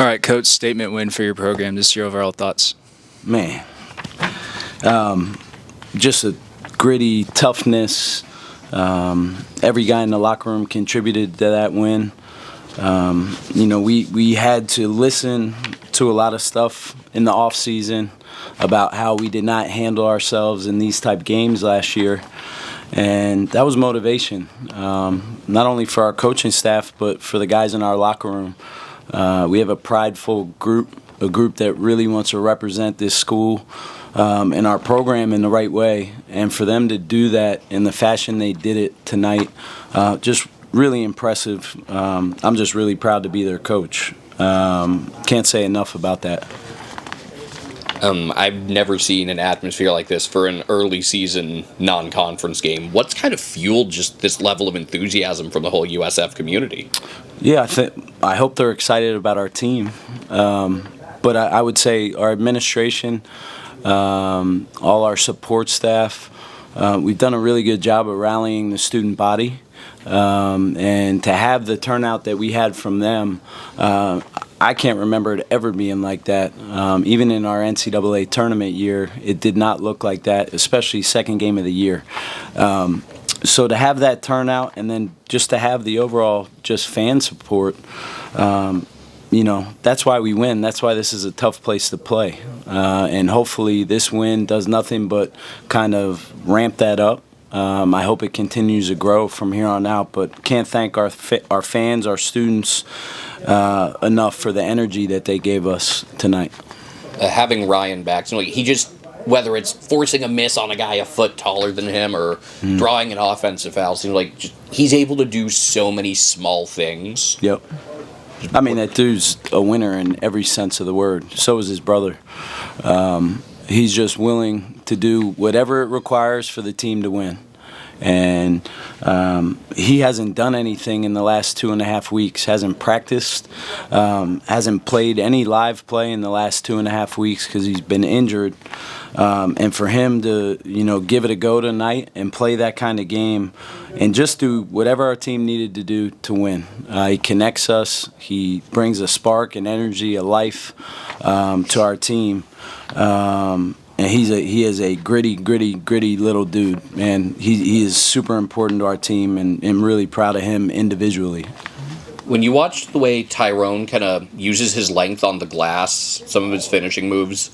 All right, Coach, statement win for your program. Just your overall thoughts. Man, just a gritty toughness. Every guy in the locker room contributed to that win. We had to listen to a lot of stuff in the off season about how we did not handle ourselves in these type games last year. And that was motivation, not only for our coaching staff, but for the guys in our locker room. We have a prideful group, a group that really wants to represent this school and our program in the right way. And for them to do that in the fashion they did it tonight, just really impressive. I'm just really proud to be their coach. Can't say enough about that. I've never seen an atmosphere like this for an early season non-conference game. What's kind of fueled just this level of enthusiasm from the whole USF community? Yeah, I hope they're excited about our team. But I would say our administration, all our support staff, we've done a really good job of rallying the student body. And to have the turnout that we had from them, I can't remember it ever being like that. Even in our NCAA tournament year, it did not look like that, especially second game of the year. So to have that turnout and then just to have the overall just fan support, that's why we win. That's why this is a tough place to play. And hopefully this win does nothing but kind of ramp that up. I hope it continues to grow from here on out, but can't thank our fans, our students enough for the energy that they gave us tonight. Having Ryan back, he just, whether it's forcing a miss on a guy a foot taller than him or drawing an offensive foul, seems like he's able to do so many small things. Yep. I mean, that dude's a winner in every sense of the word. So is his brother. He's just willing to do whatever it requires for the team to win. And he hasn't done anything in the last 2.5 weeks, hasn't practiced, hasn't played any live play in the last 2.5 weeks because he's been injured. And for him to, give it a go tonight and play that kind of game and just do whatever our team needed to do to win. He connects us. He brings a spark and energy, a life to our team. And he is a gritty little dude, man. He is super important to our team, and really proud of him individually. When you watch the way Tyrone kind of uses his length on the glass, some of his finishing moves,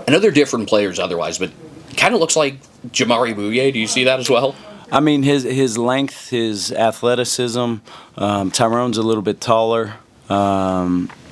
I know they're different players otherwise, but it kind of looks like Jamari Bouye. Do you see that as well? I mean, his length, his athleticism. Tyrone's a little bit taller.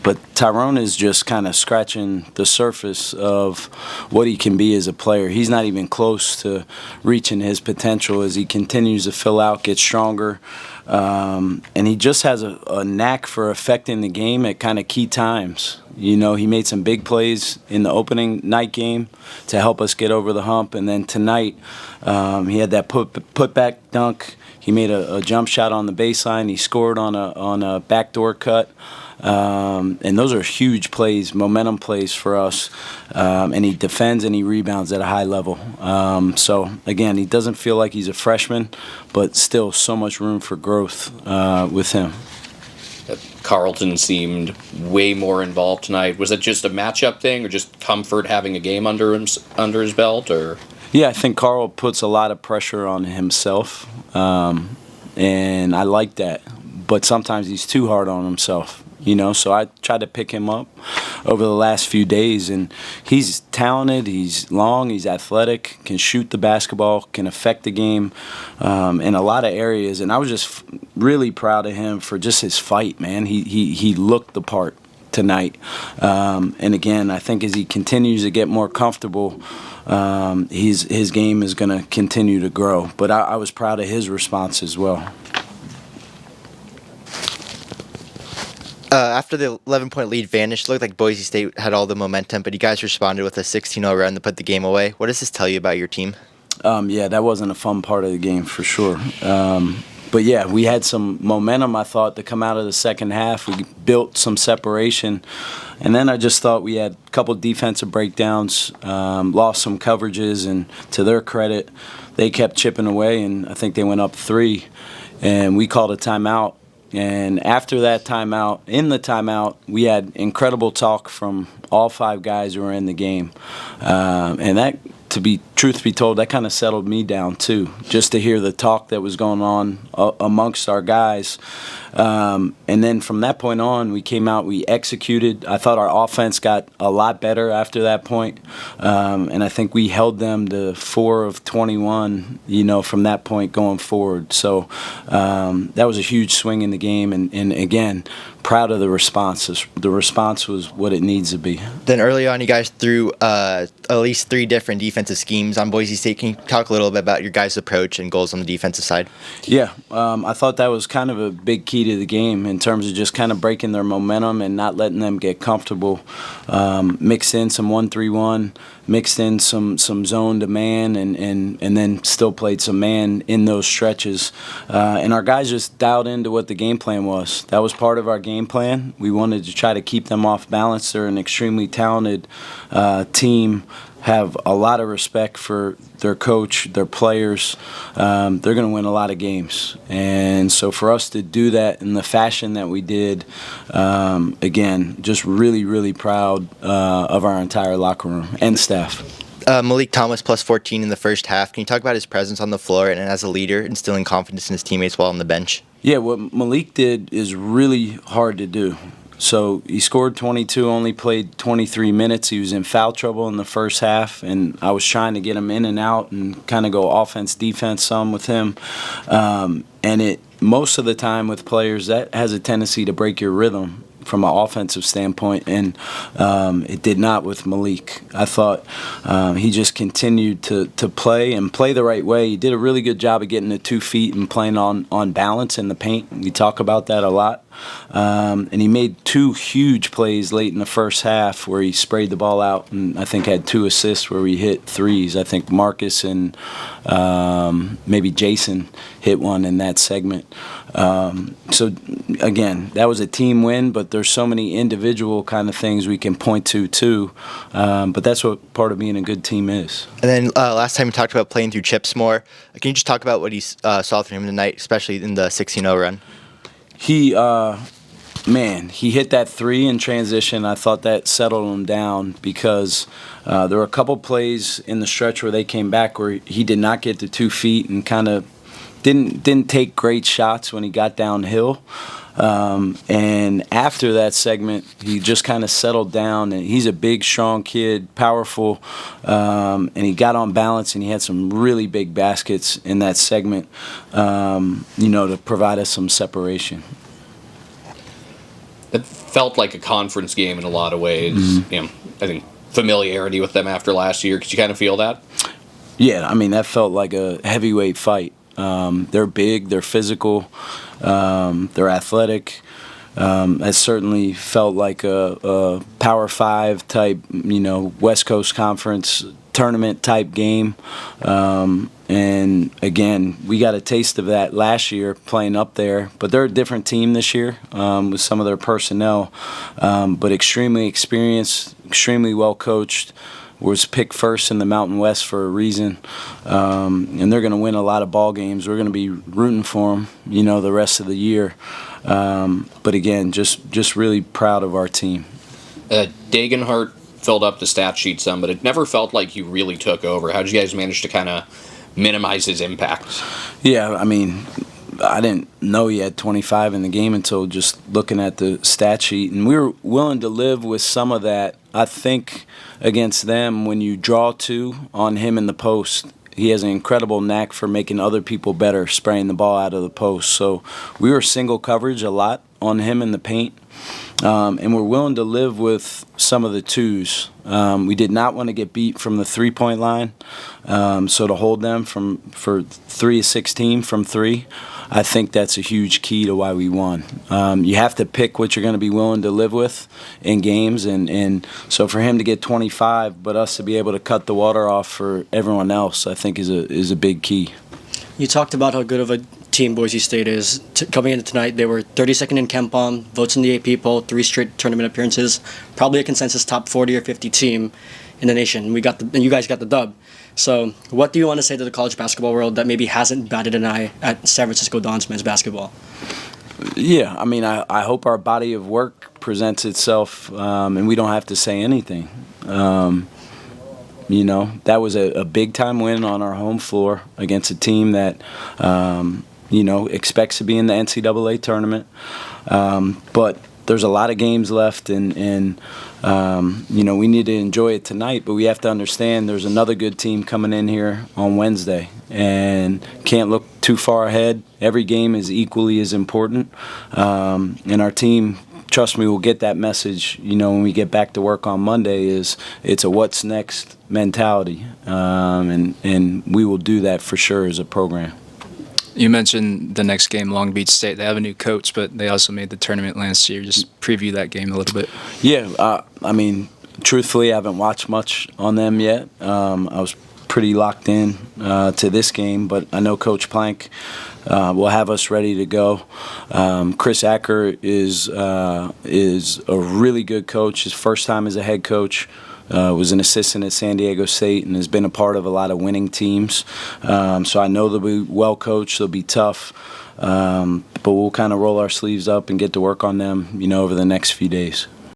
But Tyrone is just kind of scratching the surface of what he can be as a player. He's not even close to reaching his potential as he continues to fill out, get stronger. And he just has a knack for affecting the game at kind of key times. He made some big plays in the opening night game to help us get over the hump. And then tonight, he had that putback dunk. He made a jump shot on the baseline. He scored on a backdoor cut. And those are huge plays, momentum plays for us. And he defends and he rebounds at a high level. So, again, he doesn't feel like he's a freshman, but still so much room for growth with him. Carlton seemed way more involved tonight. Was it just a matchup thing or just comfort having a game under his belt? Or? Yeah, I think Carl puts a lot of pressure on himself, and I like that. But sometimes he's too hard on himself. So I tried to pick him up over the last few days, and he's talented, he's long, he's athletic, can shoot the basketball, can affect the game in a lot of areas. And I was just really proud of him for just his fight, man. He looked the part tonight. And again, I think as he continues to get more comfortable, his game is going to continue to grow. But I was proud of his response as well. After the 11-point lead vanished, it looked like Boise State had all the momentum, but you guys responded with a 16-0 run to put the game away. What does this tell you about your team? Yeah, that wasn't a fun part of the game for sure. But, yeah, we had some momentum, I thought, to come out of the second half. We built some separation. And then I just thought we had a couple defensive breakdowns, lost some coverages, and to their credit, they kept chipping away, and I think they went up 3. And we called a timeout And after that timeout, in the timeout, we had incredible talk from all 5 guys who were in the game. And that, truth be told, that kind of settled me down too, just to hear the talk that was going on amongst our guys. And then from that point on, we came out, we executed. I thought our offense got a lot better after that point. And I think we held them to 4 of 21, from that point going forward. So that was a huge swing in the game. And again, proud of the response. The response was what it needs to be. Then early on, you guys threw at least 3 different defensive schemes on Boise State. Can you talk a little bit about your guys' approach and goals on the defensive side? Yeah, I thought that was kind of a big key to the game in terms of just kind of breaking their momentum and not letting them get comfortable. Mixed in some 1-3-1, mixed in some zone to man, and then still played some man in those stretches. And our guys just dialed into what the game plan was. That was part of our game plan. We wanted to try to keep them off balance. They're an extremely talented team, have a lot of respect for their coach, their players. They're going to win a lot of games. And so for us to do that in the fashion that we did, again, just really, really proud of our entire locker room and staff. Malik Thomas plus 14 in the first half. Can you talk about his presence on the floor and as a leader, instilling confidence in his teammates while on the bench? Yeah, what Malik did is really hard to do. So he scored 22, only played 23 minutes. He was in foul trouble in the first half, and I was trying to get him in and out and kind of go offense, defense some with him. And most of the time with players, that has a tendency to break your rhythm from an offensive standpoint, and it did not with Malik. I thought he just continued to play and play the right way. He did a really good job of getting to 2 feet and playing on balance in the paint. We talk about that a lot. And he made 2 huge plays late in the first half where he sprayed the ball out, and I think had 2 assists where he hit threes. I think Marcus and maybe Jason hit one in that segment. So again, that was a team win, but there's so many individual kind of things we can point to too. But that's what part of being a good team is. And then last time we talked about playing through chips more. Can you just talk about what he saw from him tonight, especially in the 16-0 run? He hit that 3 in transition. I thought that settled him down because there were a couple plays in the stretch where they came back where he did not get to 2 feet and kind of didn't take great shots when he got downhill. And after that segment, he just kind of settled down. And he's a big, strong kid, powerful, and he got on balance, and he had some really big baskets in that segment, to provide us some separation. It felt like a conference game in a lot of ways. I think familiarity with them after last year. Could you kind of feel that? Yeah, I mean, that felt like a heavyweight fight. They're big, they're physical, they're athletic. It certainly felt like a Power 5 type, West Coast Conference tournament type game. And again, we got a taste of that last year playing up there, but they're a different team this year with some of their personnel, but extremely experienced, extremely well coached. Was picked first in the Mountain West for a reason, and they're going to win a lot of ball games. We're going to be rooting for them, the rest of the year. But again, just really proud of our team. Dagenhart filled up the stat sheet some, but it never felt like he really took over. How did you guys manage to kind of minimize his impact? Yeah, I mean, I didn't know he had 25 in the game until just looking at the stat sheet, and we were willing to live with some of that. I think against them, when you draw 2 on him in the post, he has an incredible knack for making other people better, spraying the ball out of the post. So we were single coverage a lot on him in the paint, and we're willing to live with some of the 2s. We did not want to get beat from the 3-point line, so to hold them for 3 of 16 from 3, I think that's a huge key to why we won. You have to pick what you're going to be willing to live with in games, and so for him to get 25, but us to be able to cut the water off for everyone else, I think is a big key. You talked about how good of a team Boise State is. Coming into tonight, they were 32nd in KenPom, votes in the AP poll, 3 straight tournament appearances, probably a consensus top 40 or 50 team in the nation. And you guys got the dub. So what do you want to say to the college basketball world that maybe hasn't batted an eye at San Francisco Dons men's basketball? Yeah, I mean, I hope our body of work presents itself, and we don't have to say anything. That was a big-time win on our home floor against a team that, expects to be in the NCAA tournament. But there's a lot of games left, and we need to enjoy it tonight. But we have to understand there's another good team coming in here on Wednesday, and can't look too far ahead. Every game is equally as important, and our team, trust me, will get that message. When we get back to work on Monday, it's a what's next mentality, and we will do that for sure as a program. You mentioned the next game, Long Beach State. They have a new coach, but they also made the tournament last year. Just preview that game a little bit. Yeah, truthfully, I haven't watched much on them yet. I was pretty locked in to this game, but I know Coach Plank will have us ready to go. Chris Acker is a really good coach. His first time as a head coach. Was an assistant at San Diego State and has been a part of a lot of winning teams. So I know they'll be well coached, they'll be tough, but we'll kind of roll our sleeves up and get to work on them, over the next few days.